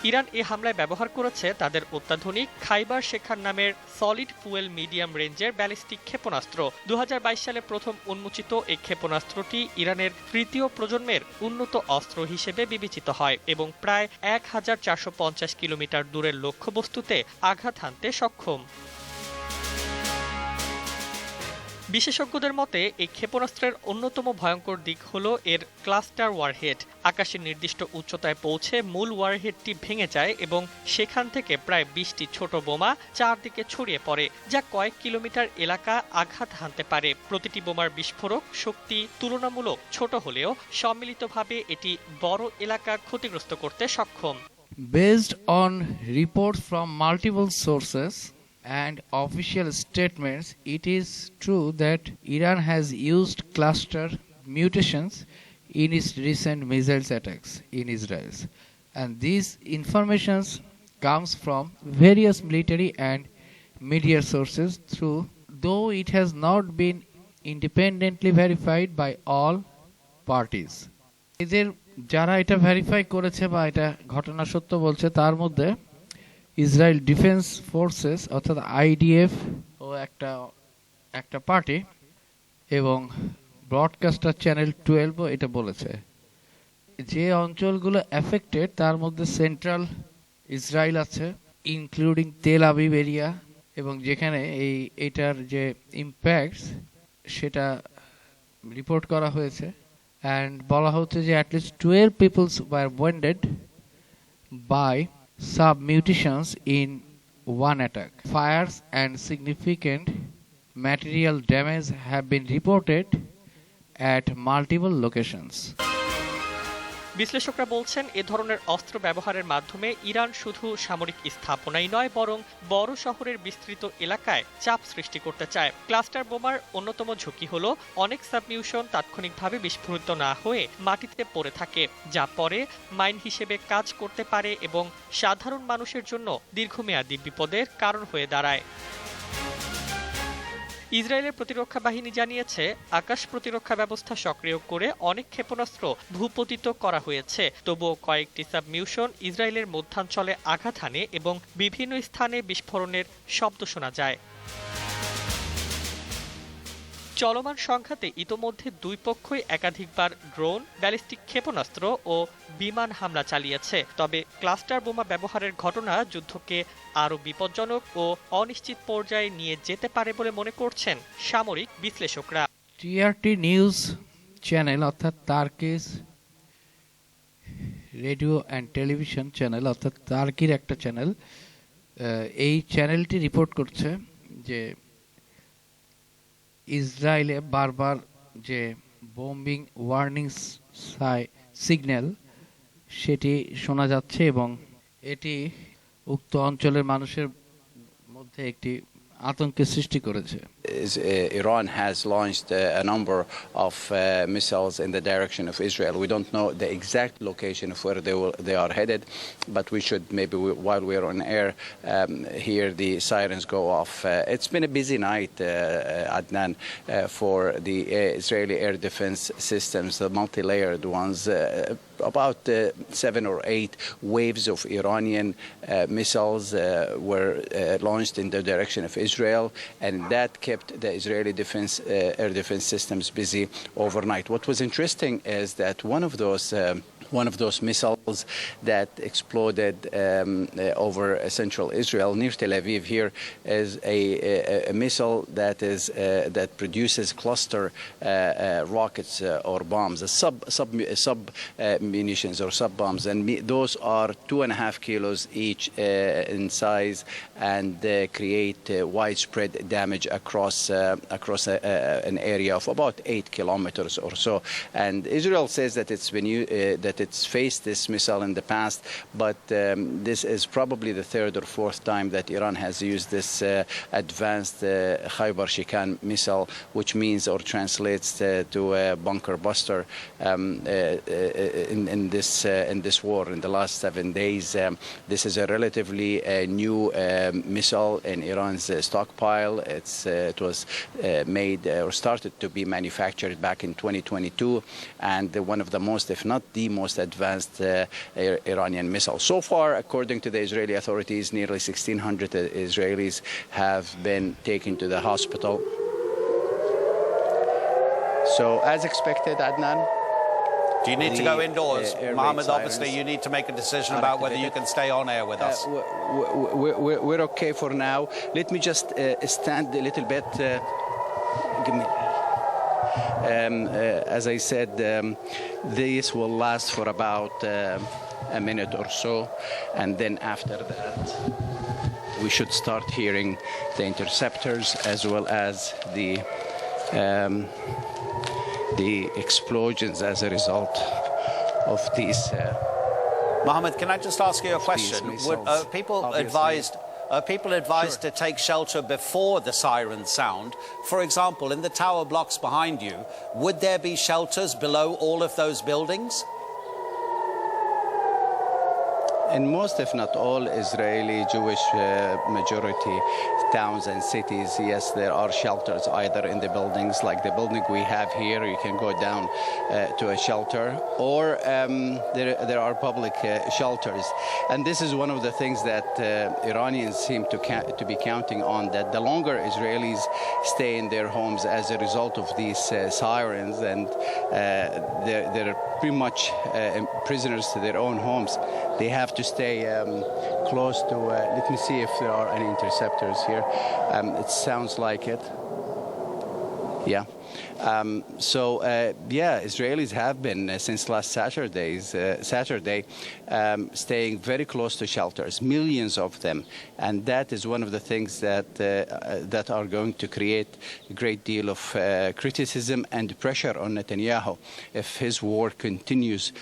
Iran এ হামলায় ব্যবহার করেছে তাদের অত্যাধুনিক খাইবার শেখার নামের সলিড ফুয়েল মিডিয়াম রেঞ্জের ব্যালিস্টিক ক্ষেপণাস্ত্র। ২০২২ সালে প্রথম উন্মোচিত এই ক্ষেপণাস্ত্রটি ইরানের তৃতীয় প্রজন্মের উন্নত অস্ত্র হিসেবে বিবেচিত হয় এবং প্রায় ১,৪৫০ কিলোমিটার দূরের লক্ষ্যবস্তুতে আঘাত হানতে সক্ষম। বিশেষজ্ঞদের মতে এই ক্ষেপণাস্ত্রের অন্যতম ভয়ঙ্কর দিক হল এর ক্লাস্টার ওয়ারহেড। আকাশের নির্দিষ্ট উচ্চতায় পৌঁছে মূল ওয়ারহেডটি ভেঙে যায় এবং সেখান থেকে প্রায় ২০টি ছোট বোমা চারদিকে ছড়িয়ে পড়ে, যা কয়েক কিলোমিটার এলাকা আঘাত হানতে পারে। প্রতিটি বোমার বিস্ফোরক শক্তি তুলনামূলক ছোট হলেও সম্মিলিতভাবে এটি বড় এলাকা ক্ষতিগ্রস্ত করতে সক্ষম। Based on reports from multiple sources and official statements, it is true that Iran has used cluster mutations in its recent missile attacks in Israel, and these informations comes from various military and media sources, though it has not been independently verified by all parties. এদের যারা এটা verify করেছে বা এটা ঘটনা সত্য বলছে তার মধ্যে ইসরায়েল ডিফেন্স ফোর্সেস অর্থাৎ আইডিএফ ও একটা পার্টি এবং ব্রডকাস্টার চ্যানেল 12 এটা বলেছে। যে অঞ্চলগুলো এফেক্টেড তার মধ্যে সেন্ট্রাল ইসরায়েল আছে, ইনক্লুডিং তেল আবিব এরিয়া, এবং যেখানে এটার যে ইম্প্যাক্টস সেটা রিপোর্ট করা হয়েছে। অ্যান্ড বলা হচ্ছে যে at least 12 peoples were wounded by sub-mutations in one attack. Fires and significant material damage have been reported at multiple locations. বিশ্লেষকরা বলছেন এ ধরনের অস্ত্র ব্যবহারের মাধ্যমে ইরান শুধু সামরিক স্থাপনাই নয় বরং বড় শহরের বিস্তৃত এলাকায় চাপ সৃষ্টি করতে চায়। ক্লাস্টার বোমার অন্যতম ঝুঁকি হলো অনেক সাবমিউশন তাৎক্ষণিকভাবে বিস্ফোরিত না হয়ে মাটিতে পড়ে থাকে, যা পরে মাইন হিসেবে কাজ করতে পারে এবং সাধারণ মানুষের জন্য দীর্ঘমেয়াদী বিপদের কারণ হয়ে দাঁড়ায়। ইসরায়েলের প্রতিরক্ষা বাহিনী জানিয়েছে আকাশ প্রতিরক্ষা ব্যবস্থা সক্রিয় করে অনেক ক্ষেপণাস্ত্র ভূপতিত করা হয়েছে, তবুও কয়েকটি সাবমিউশন ইসরায়েলের মধ্যাঞ্চলে আঘাত হানে এবং বিভিন্ন স্থানে বিস্ফোরণের শব্দ শোনা যায়। চলমান সংঘাতে ইতোমধ্যে দুই পক্ষই একাধিকবার ড্রোন, ব্যালিস্টিক ক্ষেপণাস্ত্র ও বিমান হামলা চালিয়েছে। তবে ক্লাস্টার বোমা ব্যবহারের ঘটনা যুদ্ধকে আরও বিপজ্জনক ও অনিশ্চিত পর্যায়ে নিয়ে যেতে পারে বলে মনে করছেন সামরিক বিশ্লেষকরা। টিআরটি নিউজ চ্যানেল অর্থাৎ Turkish radio and television channel অর্থাৎ তার্কির একটা চ্যানেল, এই চ্যানেলটি রিপোর্ট করছে যে ইসরায়েলে বারবার যে বোম্বিং ওয়ার্নিং সিগন্যাল সেটি শোনা যাচ্ছে এবং এটি উক্ত অঞ্চলের মানুষের মধ্যে একটি আতঙ্কের সৃষ্টি করেছে। Iran has launched a number of missiles in the direction of Israel. We don't know the exact location of where they are headed, but we should maybe while we're on air hear the sirens go off. It's been a busy night, Adnan, for the Israeli air defense systems, the multi-layered ones. About 7 or 8 waves of Iranian missiles were launched in the direction of Israel, and that kept the Israeli air defense systems busy overnight. What was interesting is that one of those missiles that exploded over central Israel near Tel Aviv here is a missile that produces cluster rockets or bombs, sub munitions or sub bombs, and those are 2.5 kilos each in size and create widespread damage across an area of about 8 kilometers or so. And Israel says that it's faced this missile in the past, but this is probably the third or fourth time that Iran has used this advanced Khaybar Shikan missile, which means or translates to a bunker buster in this war. In the last 7 days, this is a relatively new missile in Iran's stockpile. It was made or started to be manufactured back in 2022, and one of the most, if not the most most advanced Iranian missiles. So far, according to the Israeli authorities, nearly 1,600 Israelis have been taken to the hospital. So, as expected, Adnan. Do you need to go indoors? Mohammed, obviously you need to make a decision about whether you can stay on air with us. We're okay for now. Let me just stand a little bit. Give me. As I said, this will last for about a minute or so, and then after that, we should start hearing the interceptors as well as the explosions as a result of these. Mohammed, can I just ask you a question? Are people advised to take shelter before the sirens sound? For example, in the tower blocks behind you, would there be shelters below all of those buildings? In most, if not all, Israeli Jewish majority towns and cities, yes, there are shelters either in the buildings, like the building we have here. You can go down to a shelter, or there are public shelters. And this is one of the things that Iranians seem to be counting on, that the longer Israelis stay in their homes as a result of these sirens, and they're pretty much prisoners to their own homes, they have to stay close to, let me see if there are any interceptors here. It sounds like it. Yeah. Israelis have been since last Saturday staying very close to shelters, millions of them, and that is one of the things that are going to create a great deal of criticism and pressure on Netanyahu if his war continues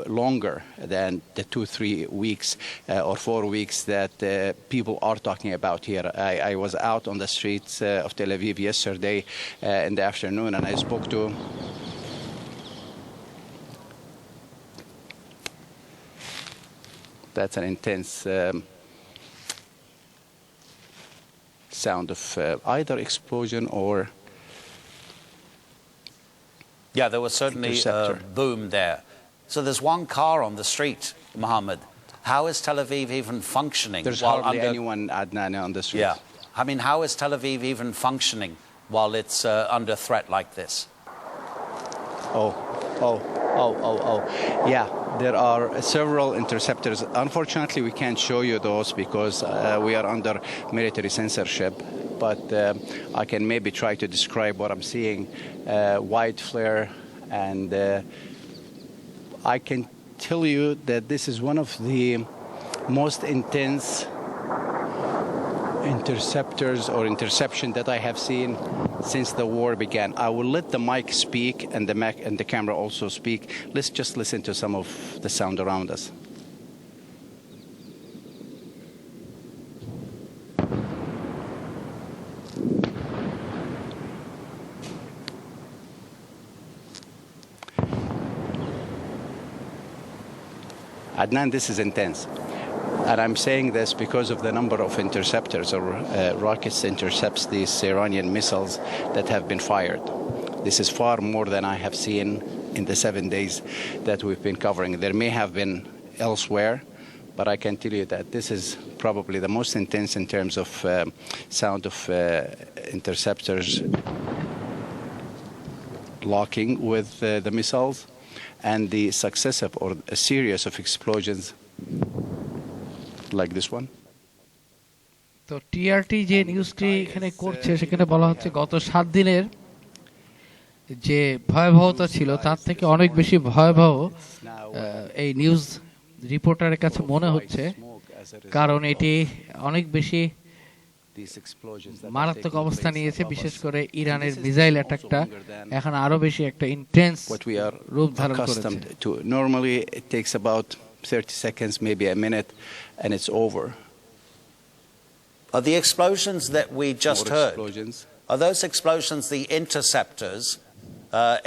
longer than the 2-3 weeks or 4 weeks that people are talking about here. I was out on the streets of Tel Aviv yesterday in the afternoon, and I spoke to that's an intense sound of either explosion or there was certainly a boom there. So there's one car on the street, Mohammed. How is Tel Aviv even functioning? There's hardly anyone, Adnan, on the street. Yeah. I mean, how is Tel Aviv even functioning while it's under threat like this? Yeah, there are several interceptors. Unfortunately, we can't show you those because we are under military censorship, but I can maybe try to describe what I'm seeing. White flare, and I can tell you that this is one of the most intense interceptors or interception that I have seen since the war began. I will let the mic speak and the camera also speak. Let's just listen to some of the sound around us. Adnan, this is intense. And I'm saying this because of the number of interceptors or rockets intercepts these Iranian missiles that have been fired. This is far more than I have seen in the 7 days that we've been covering. There may have been elsewhere, but I can tell you that this is probably the most intense in terms of sound of interceptors locking with the missiles and the successive or a series of explosions like this one. তো TRT যে নিউজটি এখানে করছে সেখানে বলা হচ্ছে গত 7 দিনের যে ভয়াবহতা ছিল তার থেকে অনেক বেশি ভয়াবহ এই নিউজ রিপোর্টারের কাছে মনে হচ্ছে, কারণ এটি অনেক বেশি মারাত্মক অবস্থা নিয়েছে। বিশেষ করে ইরানের মিসাইল অ্যাটাকটা এখন আরো বেশি একটা ইন্টেন্স রূপ ধারণ করেছে। Normally it takes about 30 seconds, maybe a minute, and it's over. Are the explosions that we just heard, are those explosions the interceptors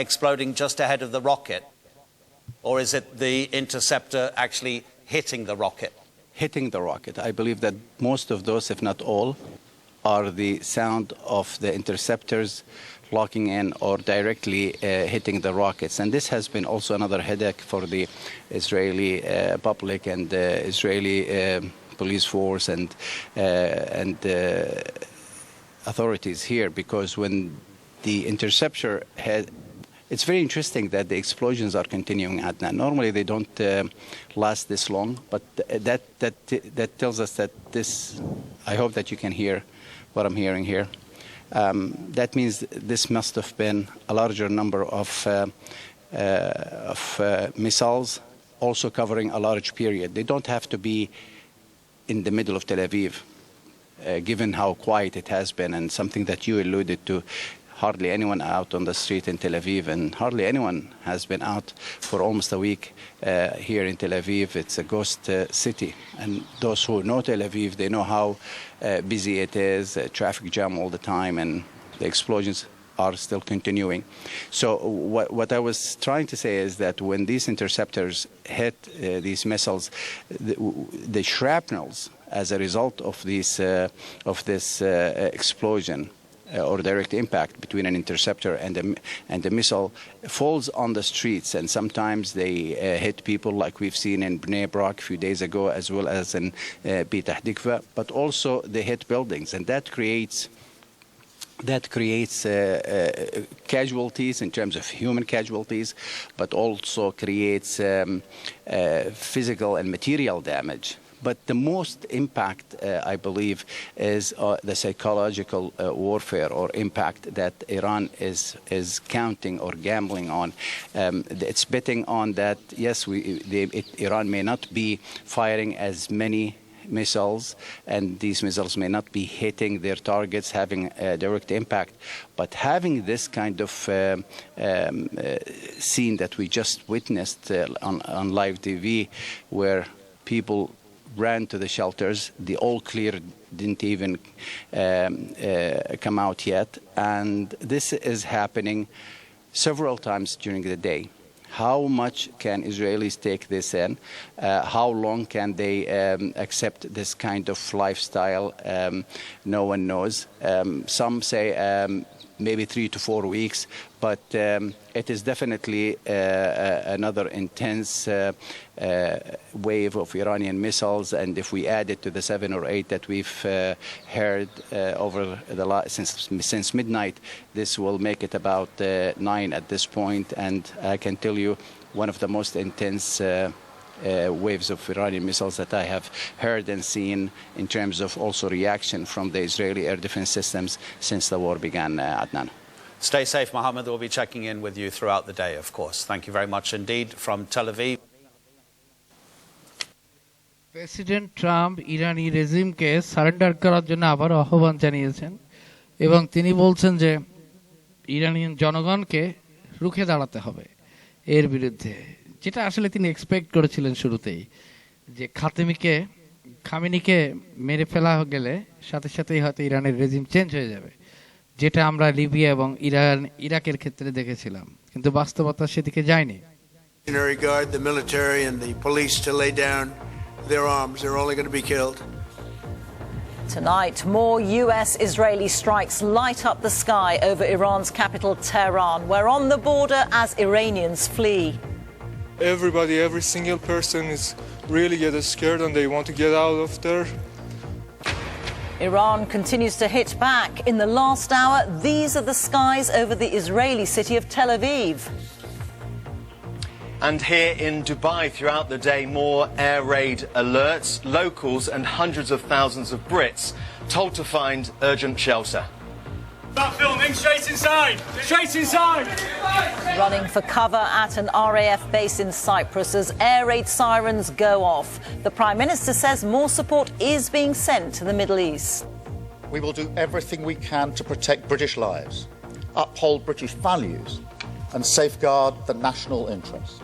exploding just ahead of the rocket? Or is it the interceptor actually hitting the rocket? Hitting the rocket. I believe that most of those, if not all, are the sound of the interceptors locking in or directly hitting the rockets. And this has been also another headache for the Israeli public and the Israeli police force and authorities here, because when the interceptor had, it's very interesting that the explosions are continuing at now. Normally they don't last this long, but that tells us that this, I hope that you can hear what I'm hearing here. That means this must have been a larger number of missiles, also covering a large period. They don't have to be in the middle of Tel Aviv, given how quiet it has been, and something that you alluded to. Hardly anyone out on the street in Tel Aviv, and hardly anyone has been out for almost a week here in Tel Aviv. It's a ghost city, and those who know Tel Aviv, they know how busy it is, traffic jam all the time, and the explosions are still continuing. So what I was trying to say is that when these interceptors hit these missiles, the shrapnels as a result of this explosion or direct impact between an interceptor and a missile falls on the streets, and sometimes they hit people, like we've seen in Bnei Brak a few days ago, as well as in Petah Tikva, but also they hit buildings, and that creates casualties in terms of human casualties, but also creates physical and material damage. But the most impact, I believe, is the psychological warfare or impact that Iran is counting or gambling on. It's betting on that, yes, Iran may not be firing as many missiles, and these missiles may not be hitting their targets, having a direct impact, but having this kind of scene that we just witnessed on live TV, where people ran to the shelters, the all clear didn't even come out yet, and this is happening several times during the day. How much can Israelis take this in? How long can they accept this kind of lifestyle? No one knows. Some say maybe 3 to 4 weeks, but it is definitely another intense wave of Iranian missiles, and if we add it to the 7 or 8 that we've heard over since midnight, this will make it about 9 at this point, and I can tell you one of the most intense waves of Iranian missiles that I have heard and seen in terms of also reaction from the Israeli air defense systems since the war began, Adnan. Stay safe, Mohammed. We'll be checking in with you throughout the day, of course. Thank you very much indeed from Tel Aviv. President Trump ইরানি রেজিমকে surrender করার জন্য আবার আহ্বান জানিয়েছেন এবং তিনি বলছেন যে ইরানিয়ান জনগণকে রুখে দাঁড়াতে হবে এর বিরুদ্ধে, যেটা আসলে তিনি এক্সপেক্ট করেছিলেন শুরুতেই, যে খামেনিকে মেরে ফেলা গেলে সাথে সাথেই হয়তো ইরানের রেজিম চেঞ্জ হয়ে যাবে, যেটা আমরা লিবিয়া এবং ইরাকের ক্ষেত্রে দেখেছিলাম, কিন্তু বাস্তবতা সেদিকে যায়নি। Guard the military and the police to lay down their arms. They're only going to be killed. Tonight, more US-Israeli strikes light up the sky over Iran's capital, Tehran. We're on the border as Iranians flee. Everybody, every single person is really getting scared and they want to get out of there. Iran continues to hit back. In the last hour, these are the skies over the Israeli city of Tel Aviv. And here in Dubai throughout the day, more air raid alerts. Locals and hundreds of thousands of Brits told to find urgent shelter. Start filming, straight inside! Straight inside! Running for cover at an RAF base in Cyprus as air raid sirens go off. The Prime Minister says more support is being sent to the Middle East. We will do everything we can to protect British lives, uphold British values, and safeguard the national interest.